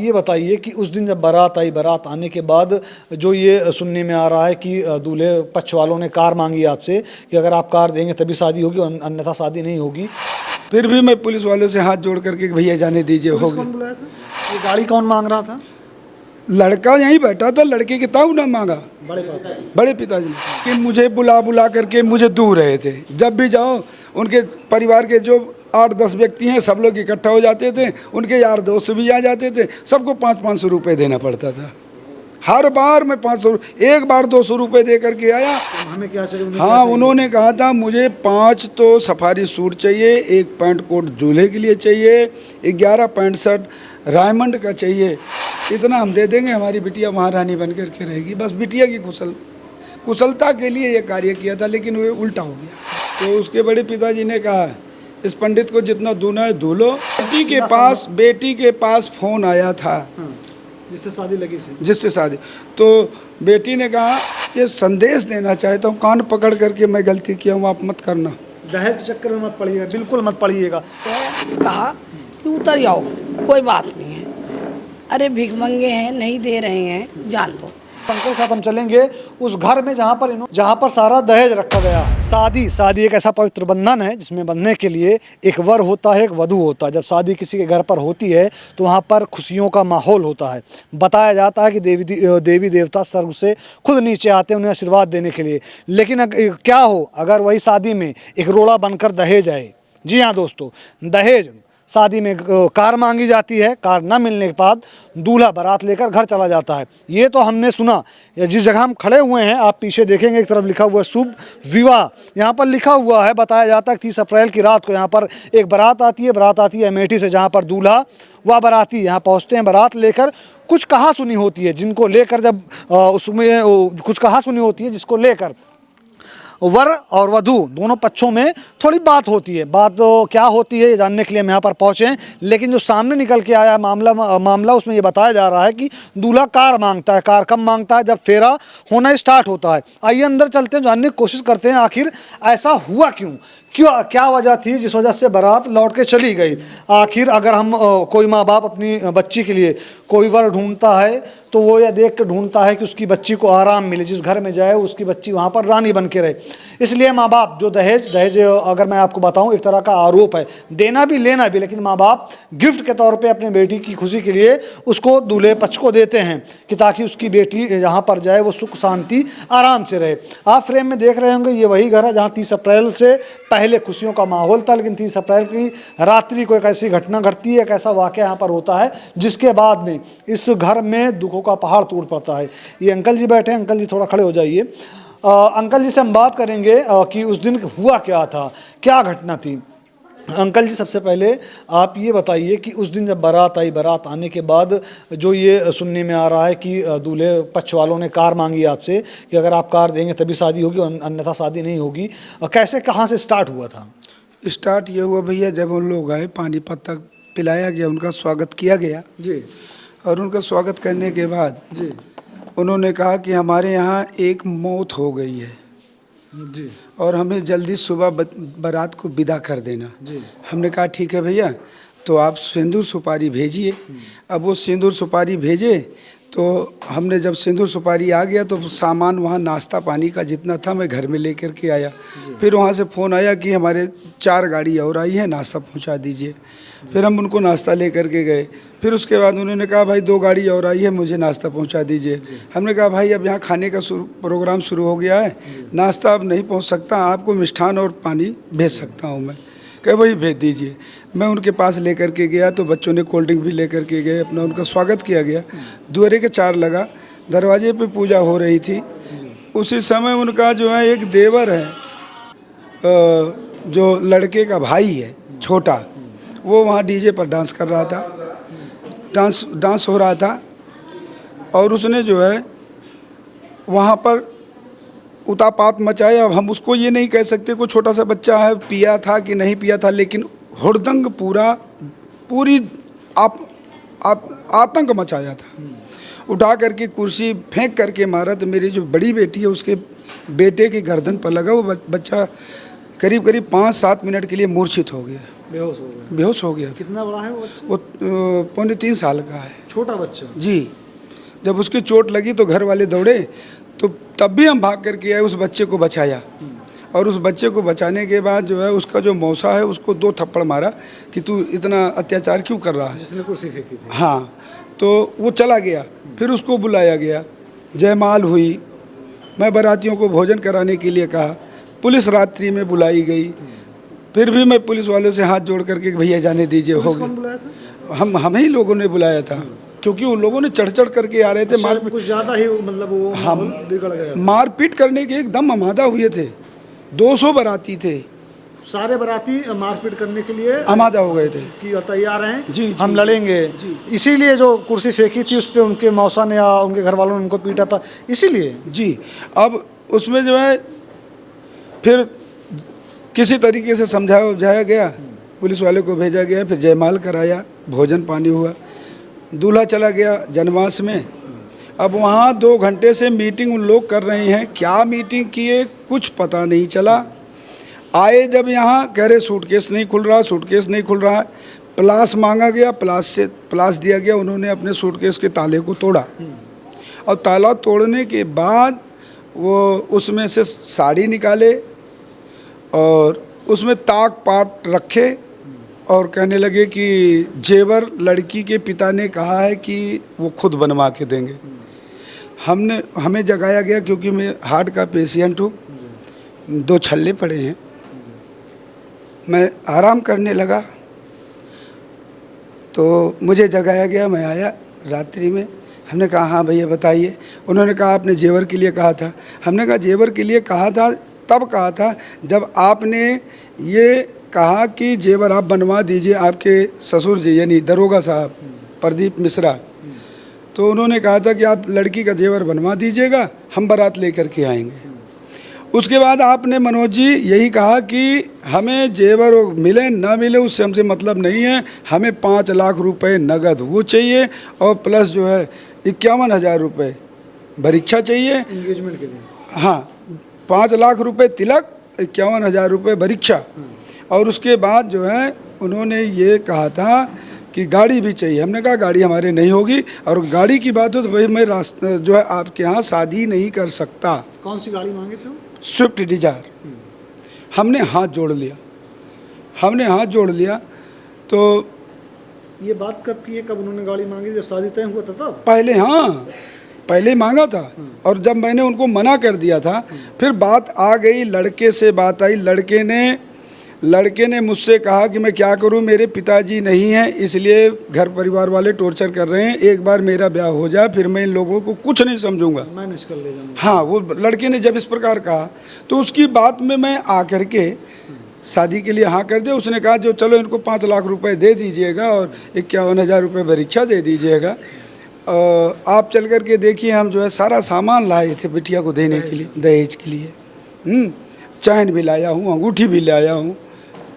ये बताइए कि उस दिन जब बारात आई, बारात आने के बाद जो ये सुनने में आ रहा है कि दूल्हे पक्ष वालों ने कार मांगी आपसे कि अगर आप कार देंगे तभी शादी होगी, अन्यथा शादी नहीं होगी। फिर भी मैं पुलिस वालों से हाथ जोड़ करके भैया जाने दीजिए, पुलिस हो कौन गया। बुलाया था? ये गाड़ी कौन मांग रहा था? लड़का यहीं बैठा था, लड़के के ताऊ ना मांगा, बड़े पिताजी ने, कि मुझे बुला बुला करके मुझे दूर रहे थे। जब भी जाओ उनके परिवार के जो 8-10 व्यक्ति हैं सब लोग इकट्ठा हो जाते थे, उनके यार दोस्त भी आ जाते थे, सबको 500-500 रुपये देना पड़ता था। हर बार मैं 500, एक बार 200 रुपये दे करके आया। हमें क्या चाहिए? हाँ, उन्होंने कहा था मुझे 5 तो सफारी सूट चाहिए, 1 पैंट कोट दूल्हे के लिए चाहिए, 11 पैंट शर्ट रायमंड का चाहिए। इतना हम दे देंगे, हमारी बिटिया महारानी बन कर के रहेगी। बस बिटिया की कुशलता के लिए ये कार्य किया था, लेकिन वो उल्टा हो गया। तो उसके बड़े पिताजी ने कहा इस पंडित को जितना दूना है धो लो। बेटी के पास फ़ोन आया था, जिससे शादी लगी थी, जिससे शादी। तो बेटी ने कहा ये संदेश देना चाहता हूँ, कान पकड़ करके मैं गलती किया हूँ, आप मत करना। दहेज के चक्कर में मत पड़िएगा, बिल्कुल मत पड़िएगा। कहा कि उतर जाओ, कोई बात नहीं है, अरे भीख मंगे हैं, नहीं दे रहे हैं, जान दो। अंकल साथ हम चलेंगे उस घर में जहाँ पर सारा दहेज रखा गया है। शादी एक ऐसा पवित्र बंधन है जिसमें बंधने के लिए एक वर होता है, एक वधू होता है। जब शादी किसी के घर पर होती है तो वहाँ पर खुशियों का माहौल होता है। बताया जाता है कि देवी देवता स्वर्ग से खुद नीचे आते हैं उन्हें आशीर्वाद देने के लिए। लेकिन क्या हो अगर वही शादी में एक रोड़ा बनकर दहेज आए। जी हाँ दोस्तों, दहेज शादी में कार मांगी जाती है, कार न मिलने के बाद दूल्हा बारात लेकर घर चला जाता है। ये तो हमने सुना। जिस जगह हम खड़े हुए हैं आप पीछे देखेंगे, एक तरफ लिखा हुआ है शुभ विवाह, यहाँ पर लिखा हुआ है। बताया जाता है कि 30 अप्रैल की रात को यहाँ पर एक बारात आती है अमेठी से, जहाँ पर दूल्हा व बाराती यहाँ पहुँचते हैं बारात लेकर। कुछ कहा सुनी होती है जिनको लेकर, जब उसमें कुछ कहा सुनी होती है जिसको लेकर वर और वधू दोनों पक्षों में थोड़ी बात होती है। बात क्या होती है ये जानने के लिए हम यहाँ पर पहुँचे हैं। लेकिन जो सामने निकल के आया मामला उसमें ये बताया जा रहा है कि दूल्हा कार मांगता है। कार कब मांगता है? जब फेरा होना स्टार्ट होता है। आइए अंदर चलते हैं, जानने की कोशिश करते हैं आखिर ऐसा हुआ क्यों, क्या वजह थी जिस वजह से बारात लौट के चली गई। आखिर अगर हम कोई माँ बाप अपनी बच्ची के लिए कोई वर ढूंढता है तो वो यह देख कर ढूंढता है कि उसकी बच्ची को आराम मिले, जिस घर में जाए उसकी बच्ची वहाँ पर रानी बन के रहे। इसलिए माँ बाप जो दहेज अगर मैं आपको बताऊँ एक तरह का आरोप है, देना भी लेना भी, लेकिन माँ बाप गिफ्ट के तौर पे अपनी बेटी की खुशी के लिए उसको दूल्हे पक्ष को देते हैं कि ताकि उसकी बेटी जहाँ पर जाए वो सुख शांति आराम से रहे। आप फ्रेम में देख रहे होंगे ये वही घर है जहाँ 30 अप्रैल से पहले खुशियों का माहौल था, लेकिन 30 अप्रैल की रात्रि को एक ऐसी घटना घटती है, एक ऐसा वाक़या यहाँ पर होता है जिसके बाद में इस घर में दुखों का पहाड़ टूट पड़ता है। ये अंकल जी बैठे हैं, अंकल जी थोड़ा खड़े हो जाइए। अंकल जी से हम बात करेंगे कि उस दिन हुआ क्या था, क्या घटना थी। अंकल जी सबसे पहले आप ये बताइए कि उस दिन जब बारात आई, बारात आने के बाद जो ये सुनने में आ रहा है कि दूल्हे पक्ष वालों ने कार मांगी आपसे कि अगर आप कार देंगे तभी शादी होगी, अन्यथा शादी नहीं होगी। कैसे, कहाँ से स्टार्ट हुआ था? स्टार्ट ये हुआ भैया, जब उन लोग आए पानीपत तक पिलाया गया, उनका स्वागत किया गया जी। और उनका स्वागत करने के बाद जी उन्होंने कहा कि हमारे यहाँ एक मौत हो गई है जी और हमें जल्दी सुबह बारात को विदा कर देना। जी। हमने कहा ठीक है भैया, तो आप सिंदूर सुपारी भेजिए। अब वो सिंदूर सुपारी भेजे तो हमने जब सिंदूर सुपारी आ गया तो सामान वहाँ नाश्ता पानी का जितना था मैं घर में लेकर के आया। फिर वहाँ से फ़ोन आया कि हमारे 4 गाड़ी और आई है, नाश्ता पहुँचा दीजिए। फिर हम उनको नाश्ता लेकर के गए। फिर उसके बाद उन्होंने कहा भाई 2 गाड़ी और आई है, मुझे नाश्ता पहुंचा दीजिए। हमने कहा भाई अब यहाँ खाने का प्रोग्राम शुरू हो गया है, नाश्ता अब नहीं पहुंच सकता, आपको मिष्ठान और पानी भेज सकता हूं मैं। कहे भाई भेज दीजिए। मैं उनके पास लेकर के गया तो बच्चों ने कोल्ड ड्रिंक भी लेकर के गए, अपना उनका स्वागत किया गया। दुअरे के 4 लगा, दरवाजे पर पूजा हो रही थी। उसी समय उनका जो है एक देवर है, जो लड़के का भाई है छोटा, वो वहाँ डीजे पर डांस कर रहा था, डांस हो रहा था। और उसने जो है वहाँ पर उतापात मचाया। अब हम उसको ये नहीं कह सकते, कोई छोटा सा बच्चा है पिया था कि नहीं पिया था, लेकिन हुड़दंग पूरी आतंक मचाया था। उठा करके कुर्सी फेंक करके मारा तो मेरी जो बड़ी बेटी है उसके बेटे की गर्दन पर लगा। वो बच्चा करीब 5-7 मिनट के लिए मूर्छित हो गया। बेहोश हो गए। बेहोश हो गया था। कितना बड़ा है वो बच्चा? वो पौने 3 साल का है। छोटा बच्चा। जी। जब उसकी चोट लगी तो घर वाले दौड़े, तो तब भी हम भाग करके आए, उस बच्चे को बचाया। और उस बच्चे को बचाने के बाद जो है उसका जो मौसा है उसको 2 थप्पड़ मारा कि तू इतना अत्याचार क्यों कर रहा है। जिसने कुर्सी फेंकी थी। हाँ, तो वो चला गया। फिर उसको बुलाया गया, जयमाल हुई, मैं बारातियों को भोजन कराने के लिए कहा, पुलिस रात्रि में बुलाई गई। फिर भी मैं पुलिस वालों से हाथ जोड़ करके भैया जाने दीजिए, हो पुलिस कौन गया। बुलाया था? हम ही लोगों ने बुलाया था, क्योंकि उन लोगों ने चढ़ करके आ रहे थे। शायद कुछ ज्यादा ही मतलब वो माहौल बिगड़ गया। मारपीट करने के एकदम आमादा हुए थे। 200 बाराती थे, सारे बाराती मारपीट करने के लिए आमादा हो गए थे कि तैयार हैं, जी, हम जी, लड़ेंगे। इसीलिए जो कुर्सी फेंकी थी उस पे उनके मौसा ने या उनके घर वालों ने उनको पीटा था, इसीलिए। जी। अब उसमें जो है फिर किसी तरीके से समझाया गया, पुलिस वाले को भेजा गया, फिर जयमाल कराया, भोजन पानी हुआ, दूल्हा चला गया जनवास में। अब वहाँ 2 घंटे से मीटिंग उन लोग कर रहे हैं, क्या मीटिंग किए कुछ पता नहीं चला। आए जब यहाँ कह रहे सूटकेस नहीं खुल रहा, सूटकेस नहीं खुल रहा है। प्लास मांगा गया, प्लास दिया गया, उन्होंने अपने सूटकेस के ताले को तोड़ा। और ताला तोड़ने के बाद वो उसमें से साड़ी निकाले और उसमें ताक पाट रखे और कहने लगे कि जेवर लड़की के पिता ने कहा है कि वो खुद बनवा के देंगे। हमें जगाया गया, क्योंकि मैं हार्ट का पेशेंट हूँ, 2 छल्ले पड़े हैं। मैं आराम करने लगा तो मुझे जगाया गया, मैं आया रात्रि में। हमने कहा हाँ भैया बताइए। उन्होंने कहा आपने जेवर के लिए कहा था। हमने कहा जेवर के लिए कहा था तब कहा था जब आपने ये कहा कि जेवर आप बनवा दीजिए, आपके ससुर जी यानी दरोगा साहब प्रदीप मिश्रा, तो उन्होंने कहा था कि आप लड़की का जेवर बनवा दीजिएगा, हम बारात लेकर के आएंगे। उसके बाद आपने मनोज जी यही कहा कि हमें जेवर मिले ना मिले उससे हमसे मतलब नहीं है, हमें 5 लाख रुपए नगद वो चाहिए और प्लस जो है 51,000 रुपये परीक्षा चाहिए एंगेजमेंट के लिए। हाँ, 5 लाख रुपए तिलक, 51,000 रुपये परीक्षा। और उसके बाद जो है उन्होंने ये कहा था कि गाड़ी भी चाहिए। हमने कहा गाड़ी हमारे नहीं होगी, और गाड़ी की बात हो तो वही मैं जो है आपके यहाँ शादी नहीं कर सकता। कौन सी गाड़ी मांगे थे? Swift Dzire. हमने हाथ जोड़ लिया। तो ये बात कब की है, कब उन्होंने गाड़ी मांगी? जब शादी तय हुआ था तब? पहले, हाँ पहले मांगा था। और जब मैंने उनको मना कर दिया था, फिर बात आ गई, लड़के से बात आई। लड़के ने मुझसे कहा कि मैं क्या करूं, मेरे पिताजी नहीं हैं, इसलिए घर परिवार वाले टॉर्चर कर रहे हैं, एक बार मेरा ब्याह हो जाए फिर मैं इन लोगों को कुछ नहीं समझूंगा, मैनेज कर ले जाऊंगा। हाँ, वो लड़के ने जब इस प्रकार कहा तो उसकी बात में मैं आकर के शादी के लिए हाँ कर दिया। उसने कहा जो चलो इनको 5 लाख रुपए दे दीजिएगा और 51,000 रुपये परीक्षा दे दीजिएगा, आप चल कर के देखिए। हम जो है सारा सामान लाए थे बिटिया को देने के लिए, दहेज के लिए। चैन भी लाया हूँ, अंगूठी भी लाया हूँ,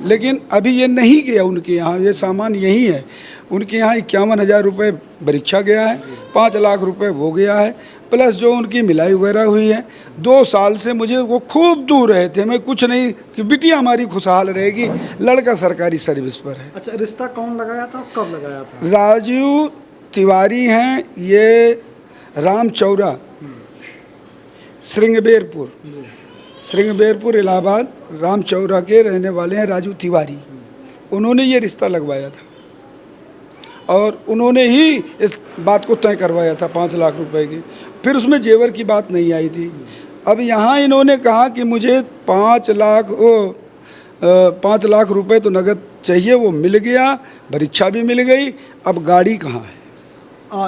लेकिन अभी ये नहीं गया उनके यहाँ, ये सामान यही है। उनके यहाँ 51,000 रुपये परीक्षा गया है, 5 लाख रुपए वो गया है, प्लस जो उनकी मिलाई वगैरह हुई है। 2 साल से मुझे वो खूब दूर रहे थे, मैं कुछ नहीं कि बिटिया हमारी खुशहाल रहेगी, लड़का सरकारी सर्विस पर है। अच्छा, रिश्ता कौन लगाया था, कब लगाया था? राजीव तिवारी हैं, ये रामचौरा, श्रृंगबेरपुर इलाहाबाद रामचौरा के रहने वाले हैं राजू तिवारी। उन्होंने ये रिश्ता लगवाया था और उन्होंने ही इस बात को तय करवाया था 5 लाख रुपए की। फिर उसमें जेवर की बात नहीं आई थी। अब यहाँ इन्होंने कहा कि मुझे 5 लाख रुपए तो नगद चाहिए, वो मिल गया, परीक्षा भी मिल गई, अब गाड़ी कहाँ है?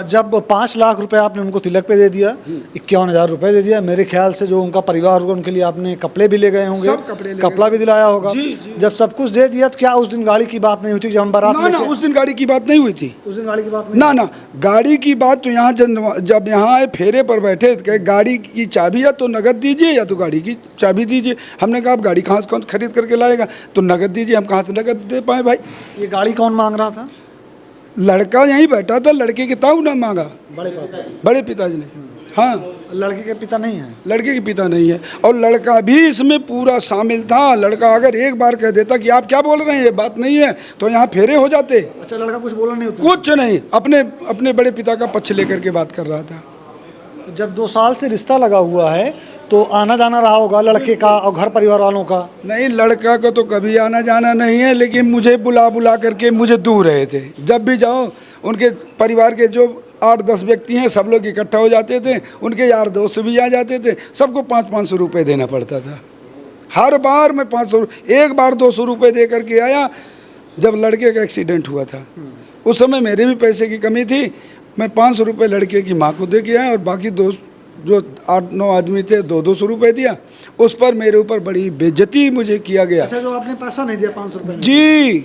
जब 5 लाख रुपए आपने उनको तिलक पे दे दिया, 51,000 रुपए दे दिया, मेरे ख्याल से जो उनका परिवार होगा उनके लिए आपने कपड़े भी ले गए होंगे, सब कपड़े ले कपड़ा भी दिलाया होगा। जब सब कुछ दे दिया तो क्या उस दिन गाड़ी की बात नहीं हुई थी? जब हम बारात ना, उस दिन गाड़ी की बात नहीं हुई थी। उस दिन गाड़ी की बात नहीं? ना, गाड़ी की बात तो यहाँ जब यहाँ आए फेरे पर बैठे तो गाड़ी की चाबी या तो नगद दीजिए या तो गाड़ी की चाबी दीजिए। हमने कहा आप गाड़ी कहाँ से कौन खरीद करके लाएगा, तो नगद दीजिए। हम कहाँ से नगद दे पाए भाई? ये गाड़ी कौन मांग रहा था? लड़का यहीं बैठा था, लड़के के ताऊ ने मांगा, बड़े पिताजी ने। हाँ, लड़के के पिता नहीं है? लड़के के पिता नहीं है, और लड़का भी इसमें पूरा शामिल था। लड़का अगर एक बार कह देता कि आप क्या बोल रहे हैं, ये बात नहीं है, तो यहाँ फेरे हो जाते। अच्छा, लड़का कुछ बोला नहीं होता? कुछ नहीं, अपने अपने बड़े पिता का पक्ष लेकर के बात कर रहा था। जब 2 साल से रिश्ता लगा हुआ है तो आना जाना रहा होगा लड़के का और घर परिवार वालों का? नहीं, लड़का का तो कभी आना जाना नहीं है, लेकिन मुझे बुला बुला करके मुझे दूर रहे थे। जब भी जाओ उनके परिवार के जो 8-10 व्यक्ति हैं, सब लोग इकट्ठा हो जाते थे, उनके यार दोस्त भी आ जाते थे, सबको 500-500 रुपये देना पड़ता था। हर बार मैं 500, एक बार 200 रुपये दे करके आया। जब लड़के का एक्सीडेंट हुआ था उस समय मेरे भी पैसे की कमी थी, मैं 500 रुपये लड़के की माँ को दे के आया, और बाकी दोस्त जो 8-9 आदमी थे 200 रुपये दिया। उस पर मेरे ऊपर बड़ी बेइज्जती मुझे किया गया। अच्छा, जो आपने पैसा नहीं दिया 500 रुपये? जी,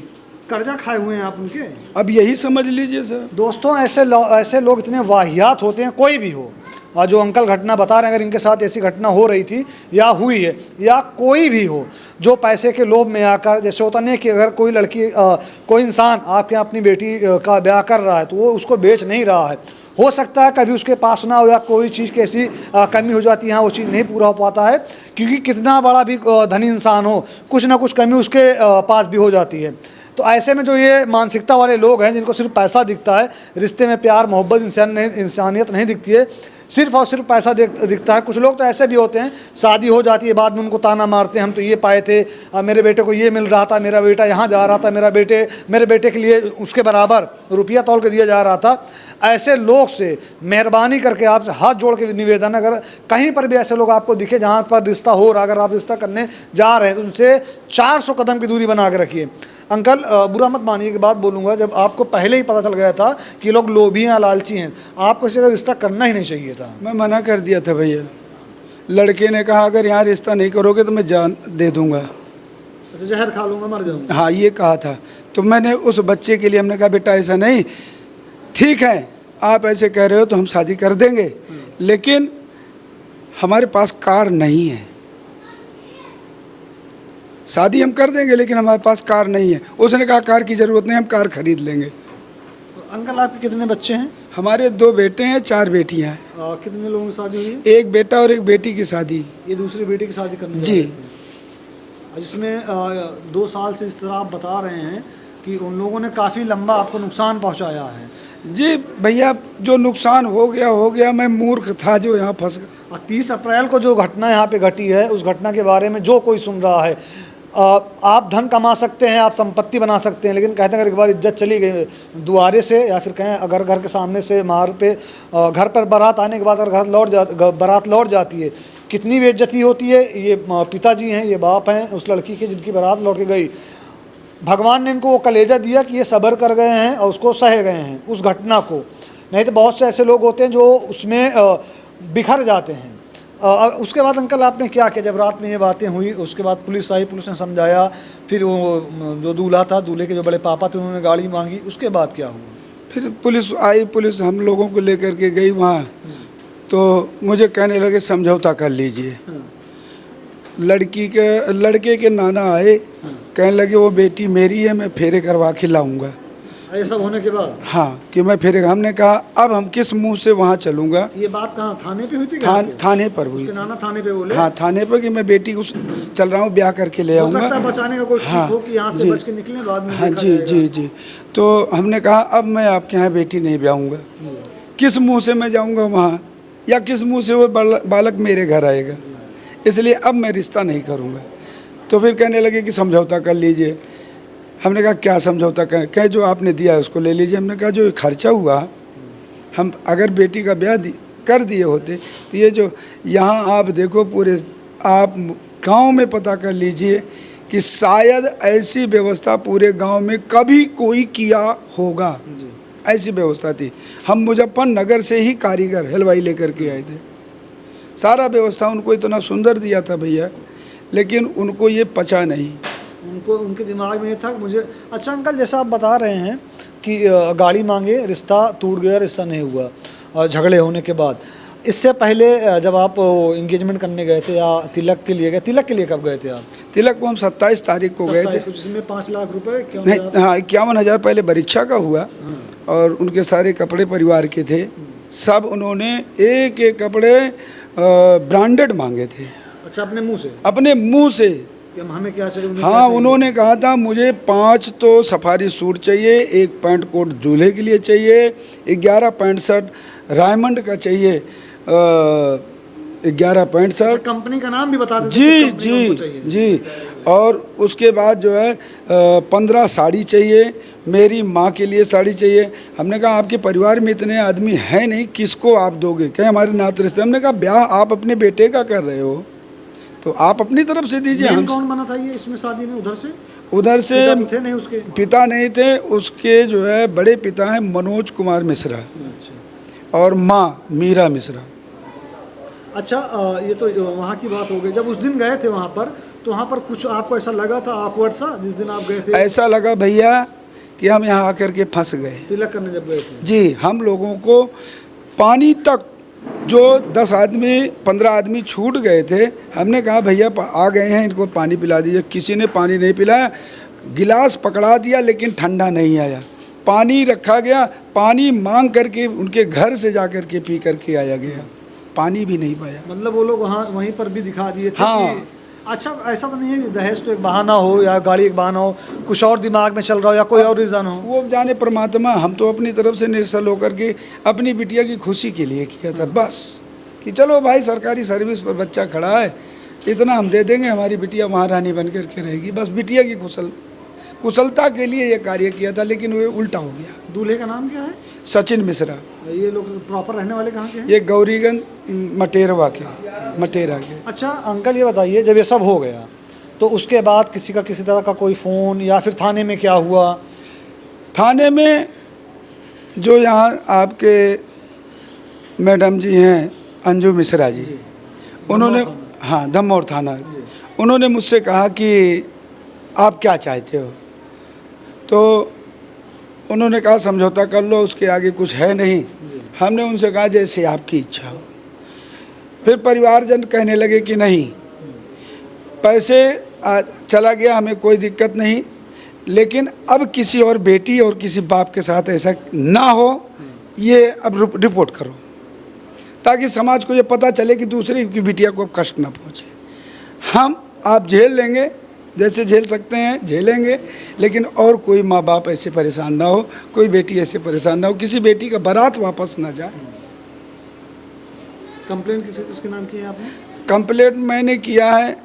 कर्जा खाए हुए हैं आप उनके? अब यही समझ लीजिए सर। दोस्तों, ऐसे लोग इतने वाहियात होते हैं, कोई भी हो। और जो अंकल घटना बता रहे हैं, अगर इनके साथ ऐसी घटना हो रही थी या हुई है, या कोई भी हो जो पैसे के लोभ में आकर, जैसे होता नहीं कि अगर कोई लड़की कोई इंसान आपके यहाँ अपनी बेटी का ब्याह कर रहा है तो वो उसको बेच नहीं रहा है। हो सकता है कभी उसके पास ना हो, या कोई चीज़ की ऐसी कमी हो जाती है, हाँ वो चीज़ नहीं पूरा हो पाता है, क्योंकि कितना बड़ा भी धनी इंसान हो, कुछ ना कुछ कमी उसके पास भी हो जाती है। तो ऐसे में जो ये मानसिकता वाले लोग हैं, जिनको सिर्फ पैसा दिखता है, रिश्ते में प्यार मोहब्बत इंसानियत नहीं दिखती है, सिर्फ और सिर्फ पैसा दिखता है। कुछ लोग तो ऐसे भी होते हैं, शादी हो जाती है, बाद में उनको ताना मारते हैं, हम तो ये पाए थे, मेरे बेटे को ये मिल रहा था, मेरा बेटा यहाँ जा रहा था, मेरे बेटे के लिए उसके बराबर रुपया तौल के दिया जा रहा था। ऐसे लोग से मेहरबानी करके आप हाथ जोड़ के निवेदन, अगर कहीं पर भी ऐसे लोग आपको दिखे जहाँ पर रिश्ता हो रहा, अगर आप रिश्ता करने जा रहे हैं तो उनसे 400 कदम की दूरी बना के रखिए। अंकल, बुरा मत मानिए कि बात बोलूँगा, जब आपको पहले ही पता चल गया था कि लोग लोभी हैं, लालची हैं, आपको इससे अगर रिश्ता करना ही नहीं चाहिए था? मैं मना कर दिया था भैया। लड़के ने कहा अगर यहाँ रिश्ता नहीं करोगे तो मैं जान दे दूँगा। अच्छा, जहर खा लूँगा, मर जाऊँगा? हाँ, ये कहा था। तो मैंने उस बच्चे के लिए हमने कहा बेटा ऐसा नहीं, ठीक है आप ऐसे कह रहे हो तो हम शादी कर देंगे, लेकिन हमारे पास कार नहीं है। शादी हम कर देंगे लेकिन हमारे पास कार नहीं है। उसने कहा कार की ज़रूरत नहीं, हम कार खरीद लेंगे। अंकल, आपके कितने बच्चे हैं? हमारे 2 बेटे हैं, 4 बेटियां हैं। कितने लोगों की शादी हुई है? एक बेटा और एक बेटी की शादी। ये दूसरी बेटी की शादी करने जी। जिसमें 2 साल से इस तरह आप बता रहे हैं कि उन लोगों ने काफ़ी लंबा आपको नुकसान पहुंचाया है। जी भैया, जो नुकसान हो गया, मैं मूर्ख था जो यहाँ फंस गया। 30 अप्रैल को जो घटना यहाँ पे घटी है, उस घटना के बारे में जो कोई सुन रहा है, आप धन कमा सकते हैं, आप संपत्ति बना सकते हैं, लेकिन कहते हैं अगर एक बार इज्जत चली गई दुआरे से, या फिर कहें अगर घर के सामने से मार पे, घर पर बारात आने के बाद अगर बारात लौट जाती है, कितनी बेइज्जती होती है। ये पिताजी हैं, ये बाप हैं उस लड़की के जिनकी बारात लौट के गई। भगवान ने इनको वो कलेजा दिया कि ये सब्र कर गए हैं और उसको सह गए हैं उस घटना को। नहीं तो बहुत से ऐसे लोग होते हैं जो उसमें बिखर जाते हैं। उसके बाद अंकल आपने क्या किया जब रात में ये बातें हुई? उसके बाद पुलिस आई, पुलिस ने समझाया, फिर वो जो दूल्हा था, दूल्हे के जो बड़े पापा थे, उन्होंने गाड़ी मांगी, उसके बाद क्या हुआ? फिर पुलिस आई, पुलिस हम लोगों को लेकर के गई वहाँ, तो मुझे कहने लगे समझौता कर लीजिए। लड़के के नाना आए, कहने लगे वो बेटी मेरी है, मैं फेरे करवा के लाऊंगा। ये सब होने के बाद? हाँ, कि मैं फेरे। हमने कहा अब हम किस मुंह से वहाँ चलूँगा। ये बात कहाँ, थाने पे हुई थी? थाने पर हुई थी। नाना थाने पे बोले? हाँ, थाने पर कि मैं बेटी को चल रहा हूँ, ब्याह करके ले आऊँगा। हो सकता है बचाने का कोई हाँ, हो कि यहाँ से बच के निकले, बाद में हाँ जी जी जी। तो हमने कहा अब मैं आपके यहाँ बेटी नहीं ब्याहूँगा। किस मुँह से मैं जाऊँगा वहाँ, या किस मुँह से वो बालक मेरे घर आएगा, इसलिए अब मैं रिश्ता नहीं करूँगा। तो फिर कहने लगे कि समझौता कर लीजिए। हमने कहा क्या समझौता करें? कहे जो आपने दिया है उसको ले लीजिए। हमने कहा जो खर्चा हुआ, हम अगर बेटी का ब्याह कर दिए होते तो ये जो यहाँ आप देखो, पूरे आप गांव में पता कर लीजिए कि शायद ऐसी व्यवस्था पूरे गांव में कभी कोई किया होगा। ऐसी व्यवस्था थी। हम मुजफ्फरनगर से ही कारीगर हलवाई लेकर के आए थे। सारा व्यवस्था उनको इतना सुंदर दिया था भैया, लेकिन उनको ये पचा नहीं। उनको, उनके दिमाग में ये था मुझे। अच्छा अंकल, जैसा आप बता रहे हैं कि गाड़ी मांगे, रिश्ता टूट गया, रिश्ता नहीं हुआ, और झगड़े होने के बाद, इससे पहले जब आप इंगेजमेंट करने गए थे या तिलक के लिए गए, तिलक के लिए कब गए थे आप? तिलक को हम 27 तारीख को गए थे, जिसमें 5 लाख रुपए नहीं, हाँ 51,000 पहले परीक्षा का हुआ, और उनके सारे कपड़े परिवार के थे, सब उन्होंने एक एक कपड़े ब्रांडेड मांगे थे अच्छा, अपने मुंह से अपने मुंह से। कि हमें क्या चाहिए, उन्हें हाँ, क्या चाहिए? उन्होंने कहा था मुझे 5 तो सफारी सूट चाहिए, एक पैंट कोट दूल्हे के लिए चाहिए, 11 पैंट शर्ट रायमंड का चाहिए, 11 पैंट अच्छा, शर्ट। कंपनी का नाम भी बता देते जी किस कंपनी का जी उनको चाहिए। जी। और उसके बाद जो है 15 साड़ी चाहिए, मेरी माँ के लिए साड़ी चाहिए। हमने कहा आपके परिवार में इतने आदमी हैं नहीं, किसको आप दोगे? कहे हमारे नाते रिश्ते। हमने कहा ब्याह आप अपने बेटे का कर रहे हो तो आप अपनी तरफ से दीजिए। मेन हम कौन बना था ये इसमें शादी में? उधर से उधर से पिता तो थे नहीं उसके? पिता नहीं थे उसके, जो है बड़े पिता हैं मनोज कुमार मिश्रा अच्छा और माँ मीरा मिश्रा। अच्छा, ये तो वहाँ की बात हो गई। जब उस दिन गए थे वहाँ पर, तो वहाँ पर कुछ आपको ऐसा लगा था ऑकवर्ड सा जिस दिन आप गए थे? ऐसा लगा भैया कि हम यहाँ आकर के फंस गए। तिलक करने जब गए थे जी, हम लोगों को पानी तक, जो 10 आदमी 15 आदमी छूट गए थे, हमने कहा भैया आ गए हैं, इनको पानी पिला दीजिए। किसी ने पानी नहीं पिलाया, गिलास पकड़ा दिया लेकिन ठंडा नहीं आया। पानी रखा गया, पानी मांग करके उनके घर से जा कर के पी करके आया गया, पानी भी नहीं पाया। मतलब वो लोग वहाँ वहीं पर भी दिखा दिए थे हाँ। कि अच्छा, ऐसा तो नहीं है कि दहेज तो एक बहाना हो या गाड़ी एक बहाना हो, कुछ और दिमाग में चल रहा हो या कोई और रीज़न हो? वो जाने परमात्मा, हम तो अपनी तरफ से निश्चल होकर के अपनी बिटिया की खुशी के लिए किया था बस, कि चलो भाई सरकारी सर्विस पर बच्चा खड़ा है, इतना हम दे देंगे, हमारी बिटिया महारानी बन कर के रहेगी। बस बिटिया की कुशलता के लिए ये कार्य किया था, लेकिन वो उल्टा हो गया। दूल्हे का नाम क्या है? सचिन मिश्रा। ये लोग प्रॉपर रहने वाले कहाँ के हैं? ये गौरीगंज मटेरा के। अच्छा अंकल, ये बताइए जब ये सब हो गया तो उसके बाद किसी तरह का कोई फ़ोन या फिर थाने में क्या हुआ? थाने में जो यहाँ आपके मैडम जी हैं अंजू मिश्रा जी, उन्होंने, हाँ दमोर थाना, उन्होंने मुझसे कहा कि आप क्या चाहते हो? तो उन्होंने कहा समझौता कर लो, उसके आगे कुछ है नहीं। हमने उनसे कहा जैसे आपकी इच्छा हो। फिर परिवारजन कहने लगे कि नहीं, पैसे चला गया, हमें कोई दिक्कत नहीं, लेकिन अब किसी और बेटी और किसी बाप के साथ ऐसा ना हो, ये अब रिपोर्ट करो, ताकि समाज को ये पता चले कि दूसरी की बिटिया को अब कष्ट ना पहुँचे। हम आप झेल लेंगे, जैसे झेल सकते हैं झेलेंगे, लेकिन और कोई माँ बाप ऐसे परेशान ना हो, कोई बेटी ऐसे परेशान ना हो, किसी बेटी का बारात वापस ना जाए। कंप्लेंट किसके नाम की है आपने? कंप्लेंट मैंने किया है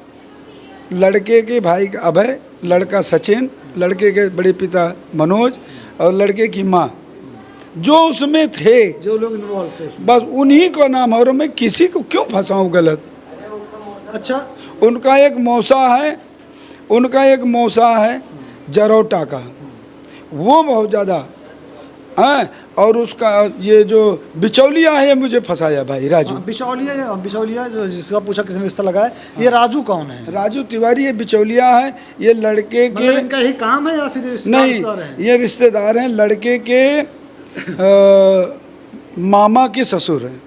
लड़के के भाई का अभय, लड़का सचिन, लड़के के बड़े पिता मनोज और लड़के की माँ, जो उसमें थे, जो लोग इन्वॉल्व थे उसमें। बस उन्हीं को नाम। और मैं किसी को क्यों फंसाऊं गलत? अच्छा, उनका एक मौसा है जरौटा का, वो बहुत ज़्यादा है, और उसका ये जो बिचौलिया है मुझे फंसाया भाई, राजू। बिचौलिया जो जिसका पूछा किसने रिश्ता लगाया, ये राजू कौन है? राजू तिवारी ये बिचौलिया है, ये लड़के के, मतलब इनका ही काम है या फिर नहीं, ये रिश्तेदार हैं, लड़के के मामा के ससुर हैं,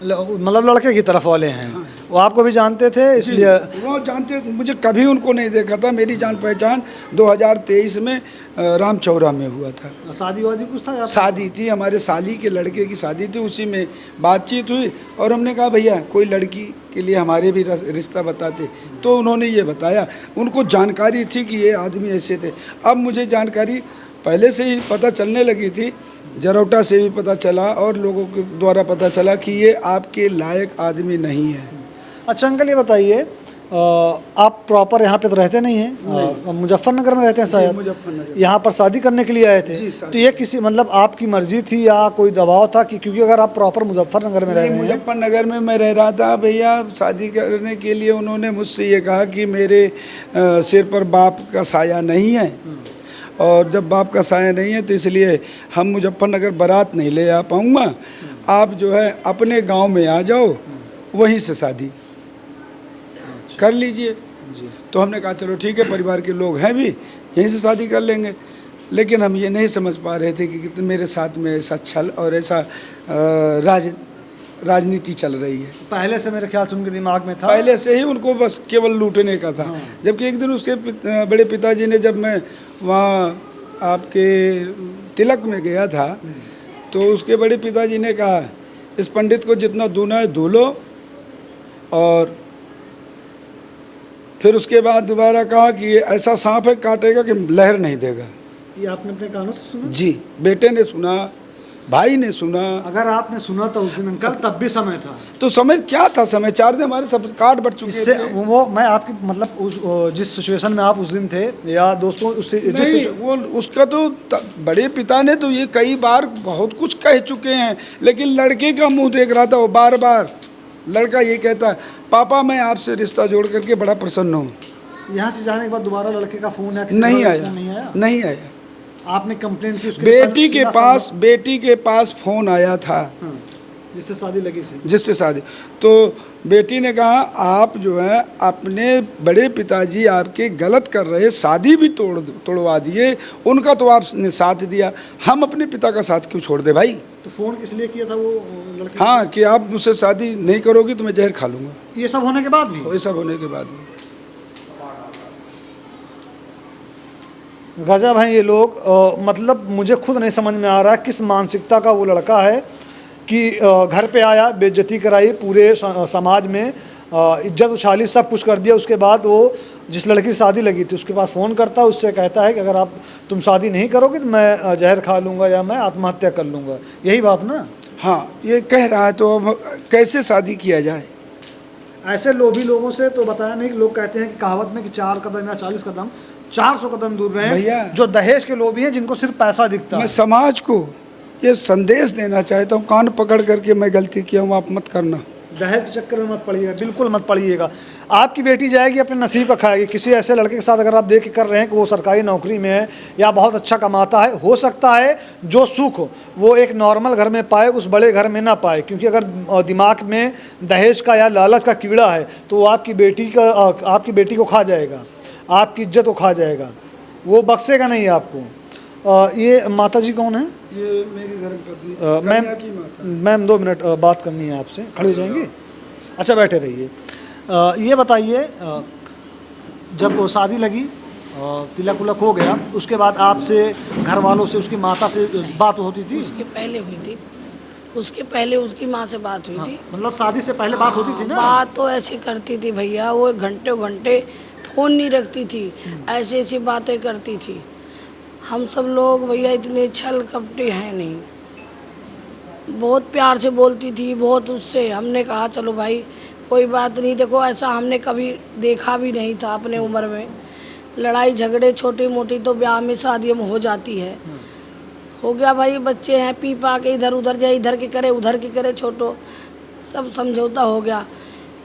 मतलब लड़के की तरफ वाले हैं। हाँ। वो आपको भी जानते थे इसलिए? वो जानते, मुझे कभी उनको नहीं देखा था। मेरी जान पहचान 2023 में रामचौरा में हुआ था। शादी वादी कुछ था? शादी थी, हमारे साली के लड़के की शादी थी, उसी में बातचीत हुई और हमने कहा भैया कोई लड़की के लिए हमारे भी रिश्ता बताते, तो उन्होंने ये बताया। उनको जानकारी थी कि ये आदमी ऐसे थे। अब मुझे जानकारी पहले से ही पता चलने लगी थी, जरौटा से भी पता चला और लोगों के द्वारा पता चला कि ये आपके लायक आदमी नहीं है। अच्छा अंकल, ये बताइए आप प्रॉपर यहाँ पे तो रहते नहीं हैं, मुजफ्फरनगर में रहते हैं शायद? मुजफ्फरनगर। यहाँ पर शादी करने के लिए आए थे? तो ये किसी मतलब आपकी मर्जी थी या कोई दबाव था कि क्योंकि अगर आप प्रॉपर मुजफ्फरनगर में रह रहे हैं? मुजफ्फरनगर में मैं रह रहा था भैया, शादी करने के लिए उन्होंने मुझसे ये कहा कि मेरे सिर पर बाप का साया नहीं है, और जब बाप का साया नहीं है तो इसलिए हम मुजफ्फरनगर बारात नहीं ले आ पाऊँगा, आप जो है अपने गांव में आ जाओ, वहीं से शादी कर लीजिए। तो हमने कहा चलो ठीक है, परिवार के लोग हैं भी, यहीं से शादी कर लेंगे। लेकिन हम ये नहीं समझ पा रहे थे कि मेरे साथ में ऐसा छल और ऐसा राजनीति चल रही है। पहले से मेरे ख्याल से उनके दिमाग में था, पहले से ही उनको बस केवल लूटने का था। जबकि एक दिन उसके बड़े पिताजी ने, जब मैं वहाँ आपके तिलक में गया था, तो उसके बड़े पिताजी ने कहा इस पंडित को जितना दूना है धो लो। और फिर उसके बाद दोबारा कहा कि ये ऐसा सांप है काटेगा कि लहर नहीं देगा। ये आपने अपने कानों से सुना? जी, बेटे ने सुना, भाई ने सुना। अगर आपने सुना था उस दिन अंकल, तब भी समय था। तो समय क्या था? समय 4 दिन हमारे सब कार्ड बढ़ चुके इससे थे। वो मैं आपकी मतलब उस जिस सिचुएशन में आप उस दिन थे या दोस्तों उससे नहीं, वो उसका तो बड़े पिता ने तो ये कई बार बहुत कुछ कह चुके हैं, लेकिन लड़के का मुंह देख रहा था वो बार बार। लड़का ये कहता है, पापा मैं आपसे रिश्ता जोड़ करके बड़ा प्रसन्न हूँ। यहाँ से जाने के बाद दोबारा लड़के का फोन या नहीं आया, नहीं आया? नहीं आया। आपने कंप्लेंट की उसके बेटी के पास फोन आया था, हाँ, जिससे शादी लगी थी। जिससे शादी। तो बेटी ने कहा आप जो है अपने बड़े पिताजी आपके गलत कर रहे, शादी भी तोड़वा दिए, उनका तो आपने साथ दिया, हम अपने पिता का साथ क्यों छोड़ दे भाई? तो फोन किस लिए किया था वो लड़के? हाँ, कि आप मुझसे शादी नहीं करोगी तो मैं जहर खा लूँगा। ये सब होने के बाद भी? ये सब होने के बाद भी गजब हैं ये लोग। मतलब मुझे खुद नहीं समझ में आ रहा किस मानसिकता का वो लड़का है कि घर पे आया, बेइज्जती कराई पूरे समाज में, इज्जत उछाली, सब कुछ कर दिया। उसके बाद वो जिस लड़की से शादी लगी थी उसके पास फ़ोन करता है, उससे कहता है कि अगर तुम शादी नहीं करोगे तो मैं जहर खा लूँगा या मैं आत्महत्या कर लूँगा। यही बात ना? हाँ, ये कह रहा है। तो अब कैसे शादी किया जाए? ऐसे लोभी लोगों से तो बताया नहीं कि लोग कहते हैं कि कहावत में कि 4 कदम या 40 कदम 400 कदम दूर रहे भैया, जो दहेज के लोभी हैं, जिनको सिर्फ पैसा दिखता मैं है। समाज को ये संदेश देना चाहता हूँ, कान पकड़ करके मैं गलती किया हूँ, आप मत करना। दहेज के चक्कर में मत पड़िएगा, बिल्कुल मत पड़िएगा। आपकी बेटी जाएगी अपने नसीब का खाएगी। किसी ऐसे लड़के के साथ अगर आप देख के कर रहे हैं कि वो सरकारी नौकरी में है या बहुत अच्छा कमाता है, हो सकता है जो सुख वो एक नॉर्मल घर में पाए उस बड़े घर में ना पाए, क्योंकि अगर दिमाग में दहेज का या लालच का कीड़ा है तो वो आपकी बेटी को खा जाएगा, आपकी इज्जत को खा जाएगा, वो बख्शेगा नहीं आपको। ये माता जी कौन है? ये मेरी धर्मपत्नी कन्या की माता। मैम 2 मिनट बात करनी है आपसे, खड़े हो जाएंगे? अच्छा, बैठे रहिए। ये बताइए, जब वो शादी लगी, तिलक उलक हो गया, उसके बाद आपसे, घर वालों से, उसकी माता से बात होती थी? उसके पहले हुई थी, उसके पहले उसकी माँ से बात हुई थी। मतलब शादी से पहले बात होती थी ना? बात तो ऐसी करती थी भैया, वो घंटे घंटे फ़ोन नहीं रखती थी, ऐसी ऐसी बातें करती थी। हम सब लोग भैया इतने छल कपटे हैं नहीं, बहुत प्यार से बोलती थी, बहुत उससे। हमने कहा चलो भाई कोई बात नहीं, देखो ऐसा हमने कभी देखा भी नहीं था अपने उम्र में। लड़ाई झगड़े छोटी मोटी तो ब्याह में शादियों में हो जाती है। हो गया भाई, बच्चे हैं, पी पा के इधर उधर जाए, इधर की करे उधर की करे, छोटो सब समझौता हो गया।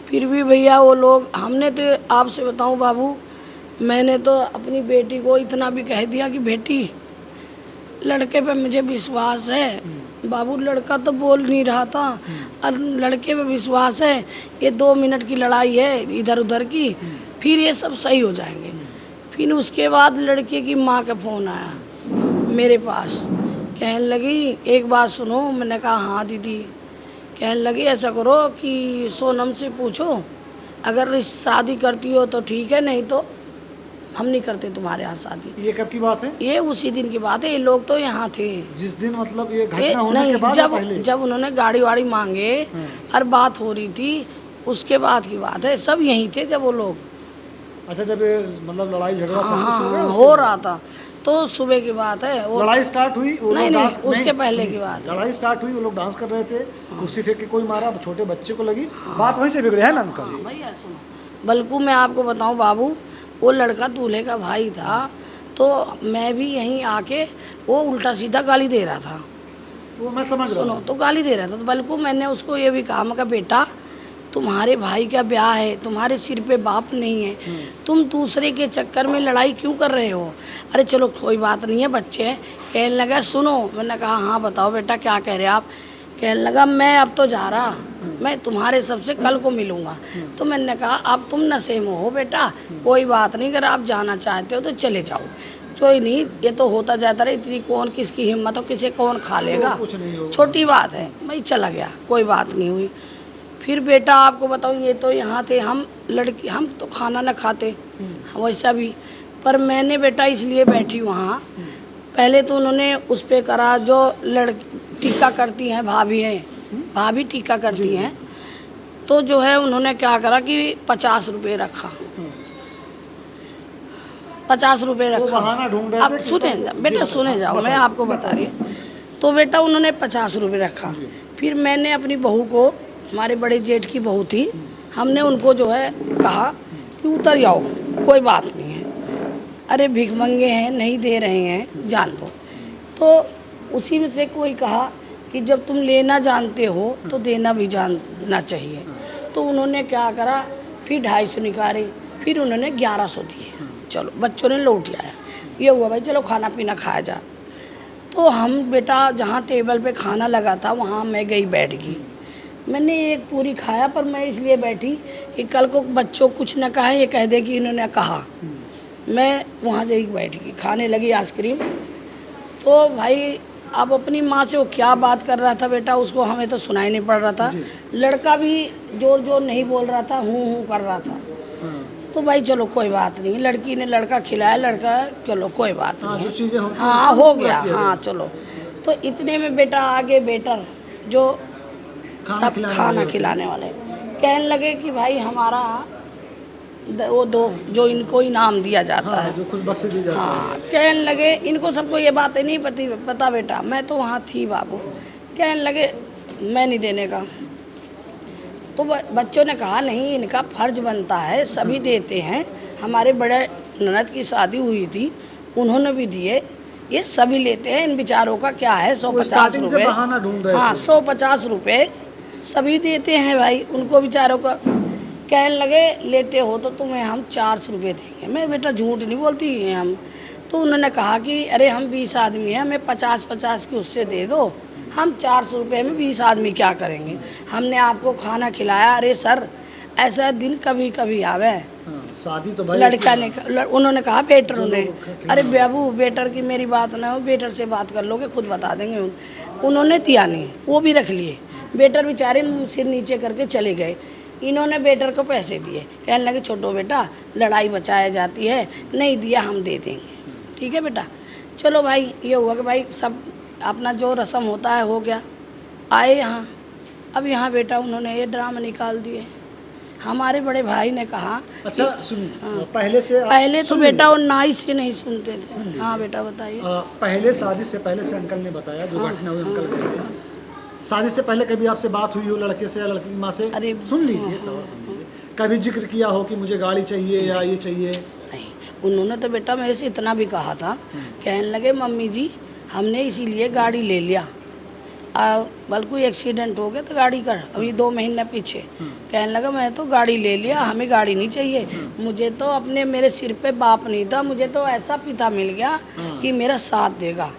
फिर भी भैया वो लोग, हमने तो आपसे बताऊं बाबू, मैंने तो अपनी बेटी को इतना भी कह दिया कि बेटी लड़के पे मुझे विश्वास है। बाबू लड़का तो बोल नहीं रहा था, लड़के पे विश्वास है, ये 2 मिनट की लड़ाई है इधर उधर की, फिर ये सब सही हो जाएंगे। फिर उसके बाद लड़के की माँ का फ़ोन आया मेरे पास, कहने लगी एक बात सुनो। मैंने कहा हाँ दीदी। कहने लगी ऐसा करो कि सोनम से पूछो, अगर शादी करती हो तो ठीक है, नहीं तो हम नहीं करते तुम्हारे यहाँ शादी। ये कब की बात है? ये उसी दिन की बात है। ये लोग तो यहाँ थे जिस दिन, मतलब ये ये घटना होने नहीं, के बाद या पहले? जब उन्होंने गाड़ी वाड़ी मांगे, हर बात हो रही थी, उसके बाद की बात है। सब यहीं थे जब वो लोग। अच्छा, जब ये मतलब लड़ाई झगड़ा सब कुछ हो गया, हाँ, हो रहा था, तो सुबह की बात है। वो लड़ाई स्टार्ट हुई, वो नहीं लोग नहीं, डांस, उसके पहले की बात है। लड़ाई स्टार्ट हुई, वो लोग डांस कर रहे थे, कुर्सी फेंक के कोई मारा, छोटे बच्चे को लगी, बात वहीं से बिगड़ी है ना अंकल? भैया सुनो, बल्कि मैं आपको बताऊं बाबू, वो लड़का दूल्हे का भाई था, तो मैं भी यहीं आके, वो उल्टा सीधा गाली दे रहा था। वो मैं समझ रहा सुनो, हूँ। तो गाली दे रहा था, तो बल्कि मैंने उसको ये भी कहा, मैं कहा बेटा तुम्हारे भाई का ब्याह है, तुम्हारे सिर पे बाप नहीं है, तुम दूसरे के चक्कर में लड़ाई क्यों कर रहे हो? अरे चलो कोई बात नहीं है, बच्चे हैं। कहने लगा सुनो। मैंने कहा हाँ बताओ बेटा क्या कह रहे हैं आप? कहने लगा मैं अब तो जा रहा, मैं तुम्हारे सबसे कल को मिलूँगा। तो मैंने कहा अब तुम नशे में हो बेटा, कोई बात नहीं, अगर आप जाना चाहते हो तो चले जाओ, कोई नहीं, ये तो होता जाता रहे, इतनी कौन किसकी हिम्मत हो, किसे कौन खा लेगा, कुछ नहीं होगा, छोटी बात है। भाई चला गया, कोई बात नहीं हुई। फिर बेटा आपको बताऊँ, ये तो यहाँ थे, हम लड़की, हम तो खाना ना खाते वैसा भी, पर मैंने बेटा इसलिए बैठी वहाँ, पहले तो उन्होंने उस पर करा जो टीका करती हैं भाभी हैं, भाभी टीका करती हैं, तो जो है उन्होंने क्या करा कि 50 रुपये रखा, 50 रुपये वो रखा। बहाना ढूंढ रहे अब थे कि सुने बस- बेटा, जी, सुने जाओ, मैं आपको बता रही हूँ। तो बेटा उन्होंने 50 रुपये रखा। फिर मैंने अपनी बहू को, हमारे बड़े जेठ की बहू थी, हमने उनको जो है कहा कि उतर जाओ, कोई बात नहीं है, अरे भिखमंगे हैं, नहीं दे रहे हैं, जान दो। तो उसी में से कोई कहा कि जब तुम लेना जानते हो तो देना भी जानना चाहिए। तो उन्होंने क्या करा, फिर 250 निकाले, फिर उन्होंने 1100 दिए। चलो बच्चों ने लौट आया, ये हुआ भाई चलो खाना पीना खाया जा। तो हम बेटा जहाँ टेबल पे खाना लगा था वहाँ मैं गई, बैठ गई। मैंने एक पूरी खाया, पर मैं इसलिए बैठी कि कल को बच्चों कुछ न कहे, ये कह दे कि इन्होंने कहा। मैं वहाँ जाके बैठ गई, खाने लगी आइसक्रीम। तो भाई अब अपनी माँ से वो क्या बात कर रहा था बेटा, उसको हमें तो सुनाई नहीं पड़ रहा था। लड़का भी जोर जोर नहीं बोल रहा था, हूँ कर रहा था। तो भाई चलो कोई बात नहीं, लड़की ने लड़का खिलाया, लड़का चलो कोई बात हाँ, नहीं जो है। चीज़ें होती हैं, हाँ सब हो पूरा गया, किया हाँ चलो। तो इतने में बेटा आगे बेटर जो सब खाना खिलाने वाले कहने लगे कि भाई हमारा वो दो जो इनको इनाम दिया जाता हाँ, है। जो कुछ बख्शे दी जाती है। हाँ कहने लगे, इनको सबको ये बातें नहीं पता बेटा, मैं तो वहाँ थी बाबू। कहने लगे मैं नहीं देने का। तो बच्चों ने कहा नहीं, इनका फर्ज बनता है, सभी देते हैं। हमारे बड़े ननद की शादी हुई थी, उन्होंने भी दिए, ये सभी लेते हैं, इन बेचारों का क्या है, 150 स्टार्टिंग से रुपये। बहाना ढूंढ रहे हाँ थे। 150 रुपये सभी देते हैं भाई, उनको बेचारों का। कहने लगे लेते हो तो तुम्हें हम 400 रुपये देंगे। मैं बेटा झूठ नहीं बोलती हम। तो उन्होंने कहा कि अरे हम 20 आदमी हैं, हमें 50-50 की उससे दे दो, हम 400 रुपये में 20 आदमी क्या करेंगे, हमने आपको खाना खिलाया। अरे सर ऐसा दिन कभी कभी आवे। हाँ, शादी तो भाई लड़का ने उन्होंने कहा बेटर जो ने, लोग अरे बाबू बेटर की मेरी बात ना हो, बेटर से बात कर लोगे, खुद बता देंगे। उन्होंने दिया नहीं, वो भी रख लिए। बेटर बेचारे सिर नीचे करके चले गए। इन्होंने बेटर को पैसे दिए, कहने लगे छोटो बेटा लड़ाई बचाया जाती है, नहीं दिया हम दे देंगे, ठीक है बेटा। चलो भाई ये हुआ कि भाई सब अपना जो रस्म होता है हो गया। आए यहाँ, अब यहाँ बेटा उन्होंने ये ड्रामा निकाल दिए। हमारे बड़े भाई ने कहा अच्छा सुनिए, पहले से पहले तो सुनिए। बेटा वो नाई से नहीं सुनते थे। हाँ बेटा बताइए। पहले शादी से पहले से अंकल ने बताया जो घटना हुई, अंकल गए थे। शादी से पहले कभी आपसे बात हुई हो लड़के से या लड़की की माँ से? अरे सुन लीजिए, सवाल सुन लीजिए। कभी जिक्र किया हो कि मुझे गाड़ी चाहिए या ये चाहिए? नहीं, उन्होंने तो बेटा मेरे से इतना भी कहा था, कहने लगे मम्मी जी हमने इसीलिए गाड़ी ले लिया, बल्कि कोई एक्सीडेंट हो गया तो गाड़ी कर, अभी 2 महीने पीछे। कहने लगा मैं तो गाड़ी ले लिया, हमें गाड़ी नहीं चाहिए, मुझे तो अपने मेरे सिर पे बाप नहीं था, मुझे तो ऐसा पिता मिल गया कि मेरा साथ देगा।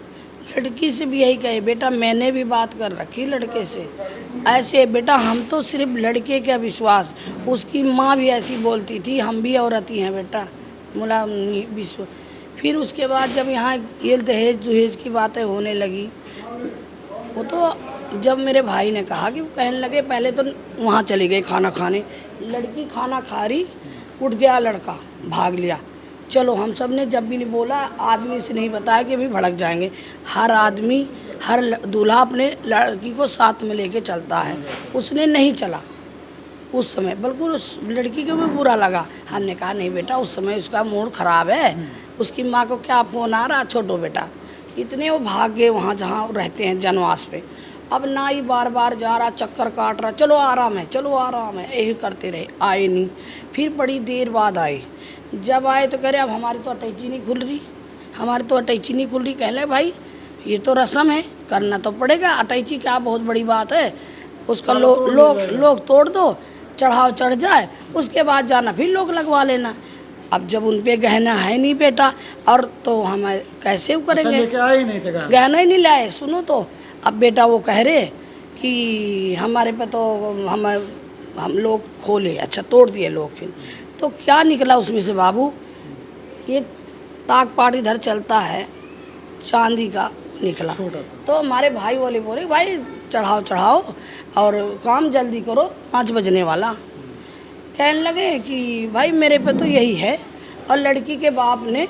लड़की से भी यही कहे बेटा, मैंने भी बात कर रखी लड़के से, ऐसे बेटा हम तो सिर्फ लड़के का विश्वास, उसकी माँ भी ऐसी बोलती थी, हम भी औरत ही हैं बेटा, मुला विश्व। फिर उसके बाद जब यहाँ ये दहेज की बातें होने लगी, वो तो जब मेरे भाई ने कहा कि कहने लगे, पहले तो वहाँ चली गई खाना खाने, लड़की खाना खा रही, उठ गया लड़का भाग लिया। चलो हम सब ने जब भी नहीं बोला, आदमी से नहीं बताया कि अभी भड़क जाएंगे। हर आदमी हर दूल्हा अपने लड़की को साथ में लेके चलता है, उसने नहीं चला उस समय, बल्कि उस लड़की को भी बुरा लगा। हमने कहा नहीं बेटा उस समय उसका मूड ख़राब है, उसकी माँ को क्या फ़ोन आ रहा, छोड़ो बेटा। इतने वो भाग गए वहाँ जहाँ रहते हैं जनवास पे। अब नाई बार बार जा रहा, चक्कर काट रहा, चलो आराम है, चलो आराम है, यही करते रहे, आए नहीं। फिर बड़ी देर बाद आए, जब आए तो कह रहे अब हमारी तो अटैची नहीं खुल रही, हमारी तो अटैची नहीं खुल रही। कह रहे भाई ये तो रस्म है, करना तो पड़ेगा, अटैची क्या बहुत बड़ी बात है, उसका लोग तोड़ दो, चढ़ाव चढ़ जाए, उसके बाद जाना फिर लोग लगवा लेना। अब जब उन पे गहना है नहीं बेटा, और तो हम कैसे वो करेंगे। लेके आए ही नहीं थे गहना ही नहीं लाए। सुनो तो अब बेटा वो कह रहे कि हमारे पे तो हम लोग खोले, अच्छा तोड़ दिए लोग। फिर तो क्या निकला उसमें से बाबू, एक ताक पाट इधर चलता है चांदी का, वो निकला। तो हमारे भाई वाले बोले भाई चढ़ाओ और काम जल्दी करो, 5 बजने वाला। कहने लगे कि भाई मेरे पे तो यही है, और लड़की के बाप ने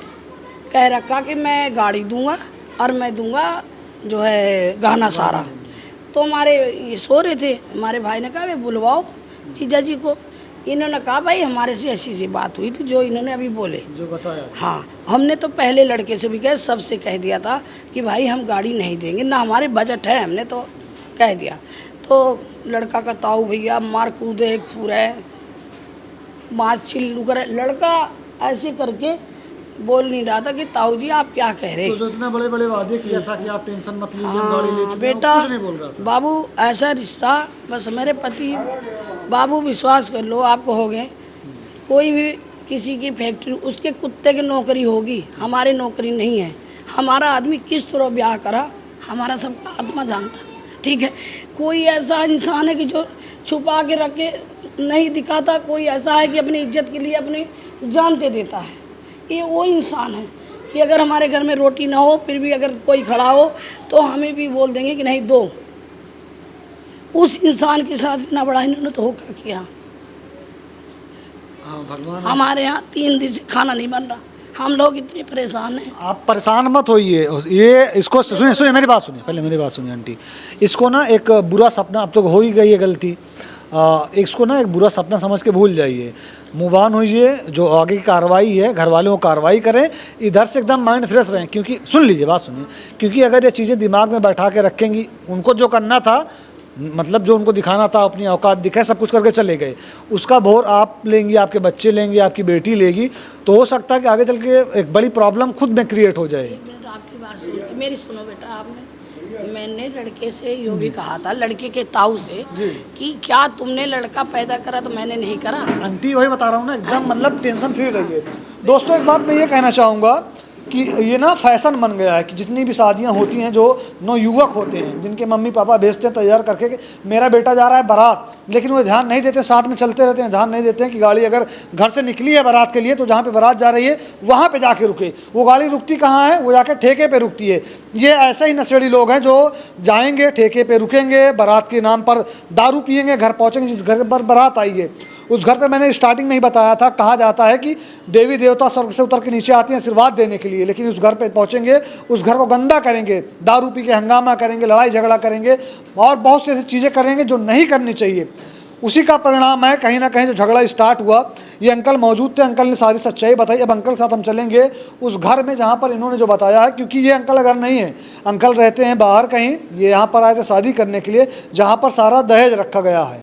कह रखा कि मैं गाड़ी दूंगा और मैं दूंगा जो है गहना सारा। तो हमारे ये सो रहे थे, हमारे भाई ने कहा वे बुलवाओ जीजा जी को। इन्होंने कहा भाई हमारे से ऐसी सी बात हुई थी जो इन्होंने अभी बोले, जो बताया। हाँ। हमने तो पहले लड़के से भी कह सबसे कह दिया था कि भाई हम गाड़ी नहीं देंगे, ना हमारे बजट है, हमने तो कह दिया। तो लड़का का ताऊ भैया मार कूदे पूरा मार चिल्लू करे, लड़का ऐसे करके बोल नहीं रहा था कि ताऊ जी आप क्या कह रहे। तो जो इतने बड़े बड़े वादे किया था कि आप टेंशन मत लीजिए, हम गाड़ी ले चुके हैं, बेटा कुछ नहीं बोल रहा था। बाबू ऐसा रिश्ता बस मेरे पति, बाबू विश्वास कर लो आप कहोगे कोई भी किसी की फैक्ट्री उसके कुत्ते की नौकरी होगी, हमारी नौकरी नहीं है। हमारा आदमी किस तरह ब्याह करा हमारा सबका आत्मा जानता, ठीक है। कोई ऐसा इंसान है कि जो छुपा के रख के नहीं दिखाता, कोई ऐसा है कि अपनी इज्जत के लिए अपनी जान दे देता है। ये वो इंसान है कि अगर हमारे घर में रोटी ना हो फिर भी अगर कोई खड़ा हो तो हमें भी बोल देंगे कि नहीं दो। उस इंसान के साथ इतना बड़ा इन्होंने तो धोखा किया। हाँ भगवान। हमारे यहाँ 3 दिन से खाना नहीं बन रहा, हम लोग इतने परेशान हैं। आप परेशान मत होइए, ये इसको सुनिए सुनिए मेरी बात सुनिए, पहले मेरी बात सुनिए आंटी। इसको ना एक बुरा सपना, अब तो हो ही गई है गलती, इसको ना एक बुरा सपना समझ के भूल जाइए, मूव ऑन होइए। जो आगे की कार्रवाई है घर वाले वो कार्रवाई करें, इधर से एकदम माइंड फ्रेश रहें। क्योंकि सुन लीजिए बात सुनिए, क्योंकि अगर ये चीज़ें दिमाग में बैठा के रखेंगी, उनको जो करना था मतलब जो उनको दिखाना था अपनी औकात दिखाए, सब कुछ करके चले गए, उसका भोर आप लेंगी, आपके बच्चे लेंगे, आपकी बेटी लेगी, तो हो सकता है कि आगे चल के एक बड़ी प्रॉब्लम खुद में क्रिएट हो जाए। आपकी बात सुन, मेरी सुनो बेटा, आपने मैंने लड़के से यूँ भी कहा था, लड़के के ताऊ से कि क्या तुमने लड़का पैदा करा, तो मैंने नहीं करा। आंटी वही बता रहा हूँ ना, एकदम मतलब टेंशन फ्री रहिए। दोस्तों एक बात मैं ये कहना चाहूँगा कि ये ना फैशन बन गया है कि जितनी भी शादियां होती हैं जो नवयुवक होते हैं जिनके मम्मी पापा भेजते हैं तैयार करके कि मेरा बेटा जा रहा है बारात, लेकिन वो ध्यान नहीं देते, साथ में चलते रहते हैं, ध्यान नहीं देते हैं कि गाड़ी अगर घर से निकली है बारात के लिए तो जहाँ पे बारात जा रही है वहाँ पे जाके रुके। वो गाड़ी रुकती कहाँ है, वो जाके ठेके पे रुकती है। ये ऐसे ही नशेड़ी लोग हैं जो जाएंगे ठेके पे रुकेंगे, बारात के नाम पर दारू पिएंगे, घर पहुँचेंगे जिस घर पर बारात आई है उस घर पे मैंने स्टार्टिंग में ही बताया था, कहा जाता है कि देवी देवता स्वर्ग से उतर के नीचे आते हैं आशीर्वाद देने के लिए, लेकिन उस घर पे पहुंचेंगे, उस घर को गंदा करेंगे, दारू पी के हंगामा करेंगे, लड़ाई झगड़ा करेंगे और बहुत सी ऐसी चीज़ें करेंगे जो नहीं करनी चाहिए। उसी का परिणाम है कहीं ना कहीं जो झगड़ा स्टार्ट हुआ। ये अंकल मौजूद थे, अंकल ने सारी सच्चाई बताई। अब अंकल के साथ हम चलेंगे उस घर में जहाँ पर इन्होंने जो बताया है, क्योंकि ये अंकल घर नहीं है, अंकल रहते हैं बाहर कहीं, ये यहाँ पर आए थे शादी करने के लिए जहाँ पर सारा दहेज रखा गया है।